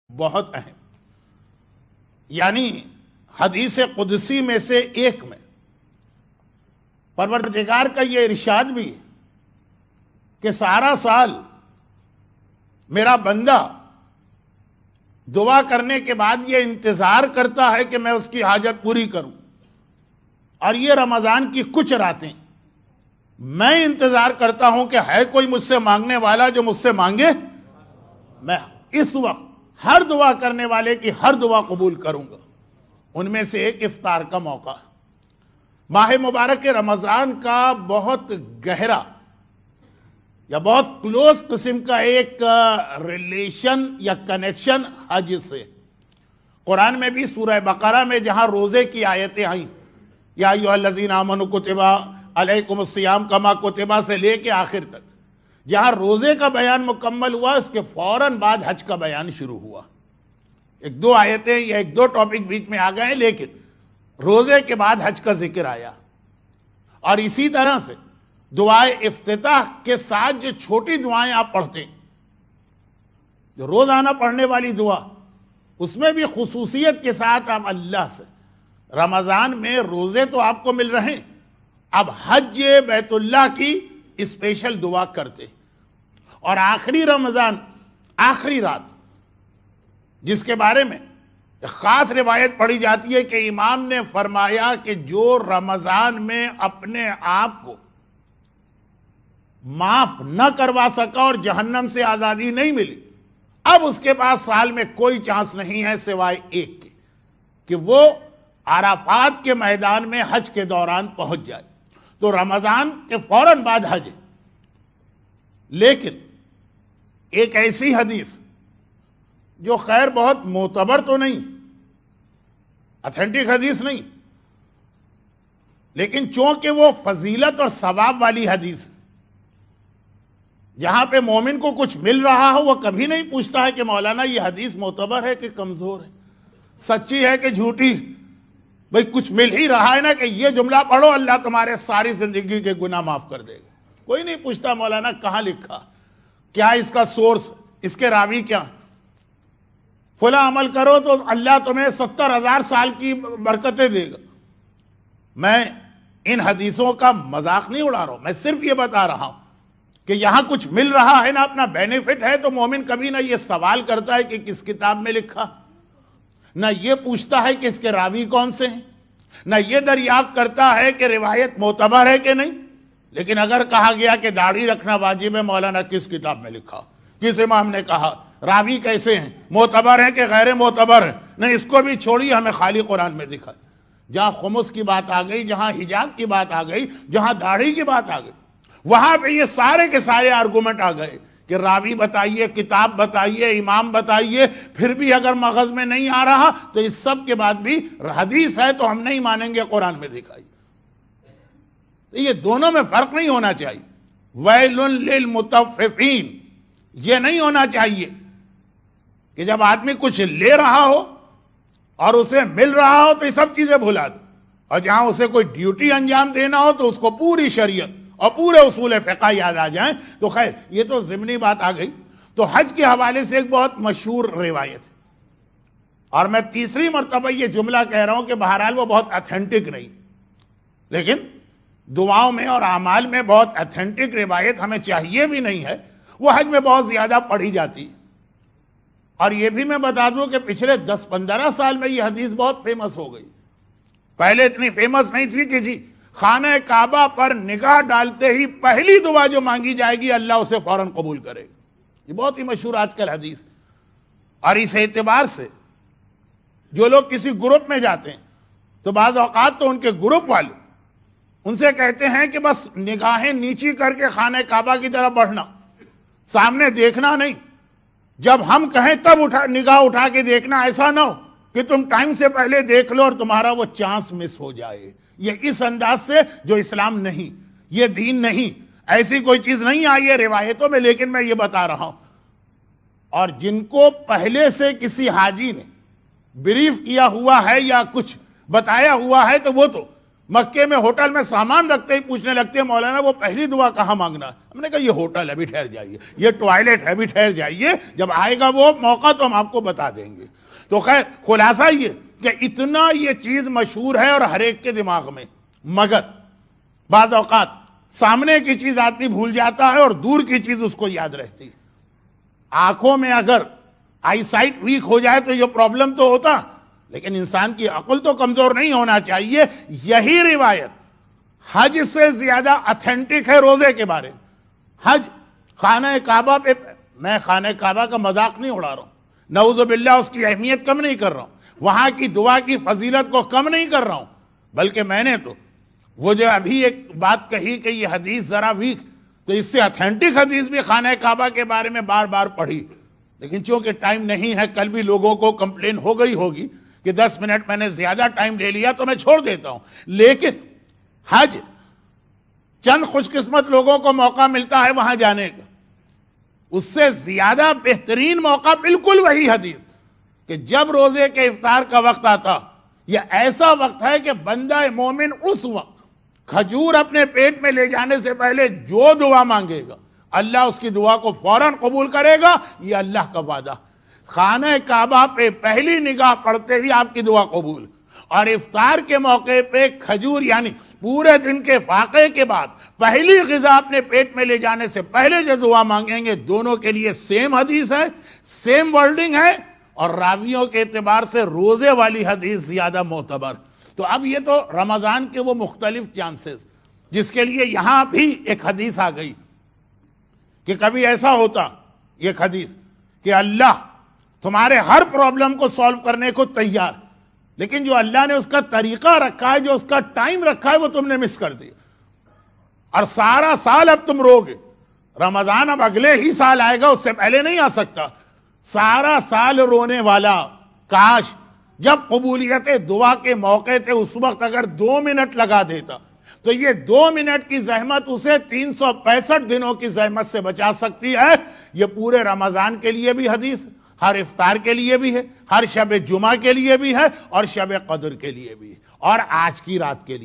بہت اہم، یعنی حدیث قدسی میں سے ایک میں پروردگار کا یہ ارشاد بھی ہے کہ سارا سال میرا بندہ دعا کرنے کے بعد یہ انتظار کرتا ہے کہ میں اس کی حاجت پوری کروں، اور یہ رمضان کی کچھ راتیں میں انتظار کرتا ہوں کہ ہے کوئی مجھ سے مانگنے والا جو مجھ سے مانگے، میں اس وقت ہر دعا کرنے والے کی ہر دعا قبول کروں گا۔ ان میں سے ایک افطار کا موقع، ماہ مبارک رمضان کا بہت گہرا یا بہت کلوز قسم کا ایک ریلیشن یا کنیکشن حج سے۔ قرآن میں بھی سورہ بقرہ میں جہاں روزے کی آیتیں آئیں، یا ایھا الذین آمنوا کتب علیکم الصیام کما کتب سے لے کے آخر تک، جہاں روزے کا بیان مکمل ہوا اس کے فوراً بعد حج کا بیان شروع ہوا۔ ایک دو آیتیں یا ایک دو ٹاپک بیچ میں آ گئے ہیں، لیکن روزے کے بعد حج کا ذکر آیا۔ اور اسی طرح سے دعائے افتتاح کے ساتھ جو چھوٹی دعائیں آپ پڑھتے ہیں، جو روزانہ پڑھنے والی دعا، اس میں بھی خصوصیت کے ساتھ آپ اللہ سے رمضان میں روزے تو آپ کو مل رہے ہیں، اب حج بیت اللہ کی اسپیشل دعا کرتے۔ اور آخری رمضان، آخری رات، جس کے بارے میں ایک خاص روایت پڑھی جاتی ہے کہ امام نے فرمایا کہ جو رمضان میں اپنے آپ کو معاف نہ کروا سکا اور جہنم سے آزادی نہیں ملی، اب اس کے پاس سال میں کوئی چانس نہیں ہے سوائے ایک کے کہ وہ عرفات کے میدان میں حج کے دوران پہنچ جائے۔ تو رمضان کے فوراً بعد حج ہے، لیکن ایک ایسی حدیث جو خیر بہت معتبر تو نہیں، اتھینٹک حدیث نہیں، لیکن چونکہ وہ فضیلت اور ثواب والی حدیث ہے، جہاں پہ مومن کو کچھ مل رہا ہو وہ کبھی نہیں پوچھتا ہے کہ مولانا یہ حدیث معتبر ہے کہ کمزور ہے، سچی ہے کہ جھوٹی، بھئی کچھ مل ہی رہا ہے نا کہ یہ جملہ پڑھو اللہ تمہارے ساری زندگی کے گناہ معاف کر دے گا۔ کوئی نہیں پوچھتا مولانا کہاں لکھا، کیا اس کا سورس، اس کے راوی کیا، فلاں عمل کرو تو اللہ تمہیں 70,000 سال کی برکتیں دے گا۔ میں ان حدیثوں کا مذاق نہیں اڑا رہا ہوں، میں صرف یہ بتا رہا ہوں کہ یہاں کچھ مل رہا ہے نا، اپنا بینیفٹ ہے، تو مومن کبھی نہ یہ سوال کرتا ہے کہ کس کتاب میں لکھا، نہ یہ پوچھتا ہے کہ اس کے راوی کون سے ہیں، نہ یہ دریافت کرتا ہے کہ روایت معتبر ہے کہ نہیں۔ لیکن اگر کہا گیا کہ داڑھی رکھنا واجب ہے، مولانا کس کتاب میں لکھا، کس امام نے کہا، راوی کیسے ہیں، معتبر ہیں کہ غیر معتبر ہیں، نہیں اس کو بھی چھوڑی، ہمیں خالی قرآن میں دکھا۔ جہاں خمس کی بات آ گئی، جہاں حجاب کی بات آ گئی، جہاں داڑھی کی بات آ گئی، وہاں پہ یہ سارے کے سارے آرگومنٹ آ گئے کہ راوی بتائیے، کتاب بتائیے، امام بتائیے، پھر بھی اگر مغز میں نہیں آ رہا تو اس سب کے بعد بھی حدیث ہے تو ہم نہیں مانیں گے، قرآن میں دکھائی۔ یہ دونوں میں فرق نہیں ہونا چاہیے۔ ویل للمطففین، یہ نہیں ہونا چاہیے کہ جب آدمی کچھ لے رہا ہو اور اسے مل رہا ہو تو یہ سب چیزیں بھلا دے، اور جہاں اسے کوئی ڈیوٹی انجام دینا ہو تو اس کو پوری شریعت اور پورے اصول فقہ یاد آ جائیں۔ تو خیر یہ تو ضمنی بات آ گئی۔ تو حج کے حوالے سے ایک بہت مشہور روایت ہے، اور میں تیسری مرتبہ یہ جملہ کہہ رہا ہوں کہ بہرحال وہ بہت اتھینٹک نہیں، لیکن دعاؤں میں اور اعمال میں بہت اتھینٹک روایت ہمیں چاہیے بھی نہیں ہے، وہ حج میں بہت زیادہ پڑھی جاتی ہے۔ اور یہ بھی میں بتا دوں کہ پچھلے 10-15 سال میں یہ حدیث بہت فیمس ہو گئی۔ پہلے اتنی فیمس نہیں تھی کہ جی خانہ کعبہ پر نگاہ ڈالتے ہی پہلی دعا جو مانگی جائے گی اللہ اسے فوراً قبول کرے گا۔ یہ بہت ہی مشہور آج کل حدیث، اور اس اعتبار سے جو لوگ کسی گروپ میں جاتے ہیں تو بعض اوقات تو ان کے گروپ والے ان سے کہتے ہیں کہ بس نگاہیں نیچی کر کے خانہ کعبہ کی طرف بڑھنا، سامنے دیکھنا نہیں، جب ہم کہیں تب نگاہ اٹھا کے دیکھنا، ایسا نہ ہو کہ تم ٹائم سے پہلے دیکھ لو اور تمہارا وہ چانس مس ہو جائے۔ یہ اس انداز سے جو اسلام نہیں، یہ دین نہیں، ایسی کوئی چیز نہیں آئی ہے روایتوں میں، لیکن میں یہ بتا رہا ہوں۔ اور جن کو پہلے سے کسی حاجی نے بریف کیا ہوا ہے یا کچھ بتایا ہوا ہے تو وہ تو مکے میں ہوٹل میں سامان رکھتے ہی پوچھنے لگتے ہیں مولانا وہ پہلی دعا کہاں مانگنا ہے؟ ہم نے کہا یہ ہوٹل ہے ابھی ٹھہر جائیے، یہ ٹوائلٹ ہے ابھی ٹھہر جائیے، جب آئے گا وہ موقع تو ہم آپ کو بتا دیں گے۔ تو خیر خلاصہ یہ کہ اتنا یہ چیز مشہور ہے اور ہر ایک کے دماغ میں، مگر بعض اوقات سامنے کی چیز آدمی بھول جاتا ہے اور دور کی چیز اس کو یاد رہتی ہے۔ آنکھوں میں اگر آئی سائٹ ویک ہو جائے تو یہ پرابلم تو ہوتا، لیکن انسان کی عقل تو کمزور نہیں ہونا چاہیے۔ یہی روایت حج سے زیادہ اتھینٹک ہے روزے کے بارے میں۔ حج خانہ کعبہ پہ، میں خانہ کعبہ کا مذاق نہیں اڑا رہا ہوں، نعوذ باللہ اس کی اہمیت کم نہیں کر رہا ہوں، وہاں کی دعا کی فضیلت کو کم نہیں کر رہا ہوں، بلکہ میں نے تو وہ جو ابھی ایک بات کہی کہ یہ حدیث ذرا ویک، تو اس سے اتھینٹک حدیث بھی خانہ کعبہ کے بارے میں بار بار پڑھی، لیکن چونکہ ٹائم نہیں ہے، کل بھی لوگوں کو کمپلین ہو گئی ہوگی کہ 10 منٹ میں نے زیادہ ٹائم لے لیا تو میں چھوڑ دیتا ہوں۔ لیکن حج چند خوش قسمت لوگوں کو موقع ملتا ہے وہاں جانے کا، اس سے زیادہ بہترین موقع بالکل وہی حدیث کہ جب روزے کے افطار کا وقت آتا، یہ ایسا وقت ہے کہ بندہ مومن اس وقت کھجور اپنے پیٹ میں لے جانے سے پہلے جو دعا مانگے گا اللہ اس کی دعا کو فوراً قبول کرے گا، یہ اللہ کا وعدہ۔ خانہ کعبہ پہ پہلی نگاہ پڑتے ہی آپ کی دعا قبول، اور افطار کے موقع پہ کھجور یعنی پورے دن کے فاقے کے بعد پہلی غذا اپنے پیٹ میں لے جانے سے پہلے جو دعا مانگیں گے، دونوں کے لیے سیم حدیث ہے، سیم ورڈنگ ہے، اور راویوں کے اعتبار سے روزے والی حدیث زیادہ معتبر۔ تو اب یہ تو رمضان کے وہ مختلف چانسز جس کے لیے یہاں بھی ایک حدیث آ گئی کہ کبھی ایسا ہوتا، ایک حدیث کہ اللہ تمہارے ہر پرابلم کو سالو کرنے کو تیار، لیکن جو اللہ نے اس کا طریقہ رکھا ہے، جو اس کا ٹائم رکھا ہے، وہ تم نے مس کر دیا، اور سارا سال اب تم رو گے۔ رمضان اب اگلے ہی سال آئے گا، اس سے پہلے نہیں آ سکتا۔ سارا سال رونے والا، کاش جب قبولیت دعا کے موقع تھے اس وقت اگر 2 منٹ لگا دیتا تو یہ 2 منٹ کی زحمت اسے 365 دنوں کی زحمت سے بچا سکتی ہے۔ یہ پورے رمضان کے لیے بھی حدیث، ہر افطار کے لیے بھی ہے، ہر شب جمعہ کے لیے بھی ہے، اور شب قدر کے لیے بھی ہے، اور آج کی رات کے لیے